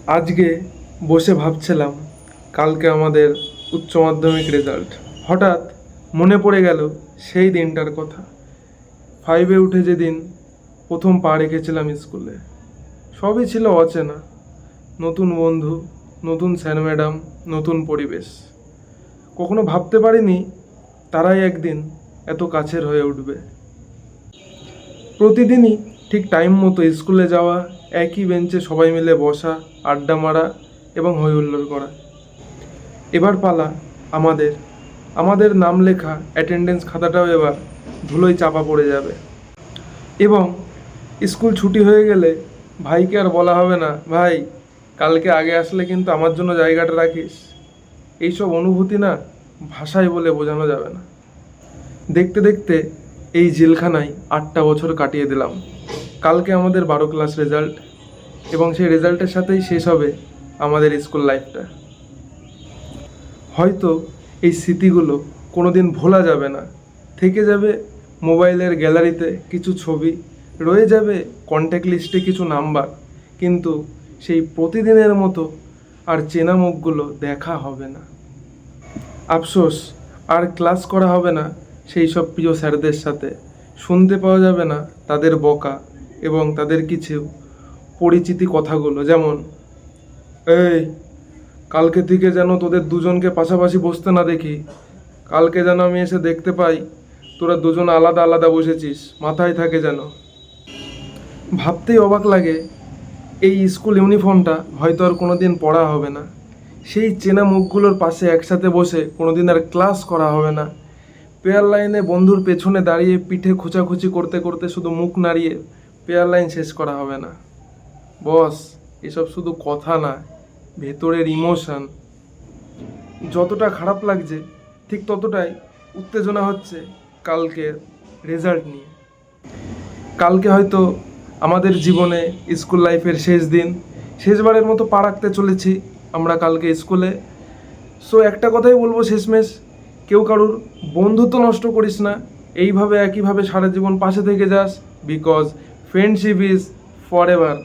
আজকে বসে ভাবছিলাম কালকে আমাদের উচ্চ মাধ্যমিক রেজাল্ট। হঠাৎ মনে পড়ে গেল সেই দিনটার কথা। 5-এ উঠে যেদিন প্রথম পা রেখেছিলাম স্কুলে, সবই ছিল অচেনা। নতুন বন্ধু, নতুন স্যার ম্যাডাম, নতুন পরিবেশ। কখনো ভাবতে পারিনি তারাই একদিন এত কাছের হয়ে উঠবে। প্রতিদিনই ঠিক টাইম মতো স্কুলে যাওয়া, একই বেঞ্চে সবাই মিলে বসা, আড্ডা মারা এবং হই হুল্লোড় করা। এবার পালা আমাদের আমাদের নাম লেখা অ্যাটেন্ডেন্স খাতাটাও এবার ধুলোয় চাপা পড়ে যাবে। এবং স্কুল ছুটি হয়ে গেলে ভাইকে আর বলা হবে না, ভাই কালকে আগে আসলে কিন্তু আমার জন্য জায়গাটা রাখিস। এইসব অনুভূতি না ভাষায় বলে বোঝানো যাবে না। দেখতে দেখতে এই জেলখানায় 8টা বছর কাটিয়ে দিলাম। কালকে আমাদের 12 ক্লাস রেজাল্ট, এবং সেই রেজাল্টের সাথেই শেষ হবে আমাদের স্কুল লাইফটা। হয়তো এই স্মৃতিগুলো কোনো দিন ভোলা যাবে না। থেকে যাবে মোবাইলের গ্যালারিতে কিছু ছবি, রয়ে যাবে কন্ট্যাক্ট লিস্টে কিছু নাম্বার, কিন্তু সেই প্রতিদিনের মতো আর চেনা মুখগুলো দেখা হবে না। আফসোস, আর ক্লাস করা হবে না সেই সব প্রিয় স্যারদের সাথে। শুনতে পাওয়া যাবে না তাদের বকা এবং তাদের কিছু পরিচিতি কথাগুলো, যেমন, এই কালকে থেকে যেন তোদের দুজনকে পাশাপাশি বসতে না দেখি। কালকে যেন আমি এসে দেখতে পাই তোরা দুজন আলাদা আলাদা বসেছিস, মাথায় থাকে যেন। ভাবতেই অবাক লাগে, এই স্কুল ইউনিফর্মটা হয়তো আর কোনো দিন পরা হবে না। সেই চেনা মুখগুলোর পাশে একসাথে বসে কোনো দিন আর ক্লাস করা হবে না। পেয়ার লাইনে বন্ধুর পেছনে দাঁড়িয়ে পিঠে খোঁচাখুচি করতে করতে শুধু মুখ নাড়িয়ে পেয়ার লাইন শেষ করা হবে না। বস, এসব শুধু কথা না, ভেতরের ইমোশন। যতটা খারাপ লাগছে ঠিক ততটাই উত্তেজনা হচ্ছে কালকে রেজাল্ট নিয়ে। কালকে হয়তো আমাদের জীবনে স্কুল লাইফের শেষ দিন, শেষবারের মতো পা রাখতে চলেছি আমরা কালকে স্কুলে। সো একটা কথাই বলবো শেষমেশ, কেউ কারুর বন্ধুত্ব নষ্ট করিস না। এইভাবে একইভাবে সারা জীবন পাশে থেকে যাস, because friendship is for ever.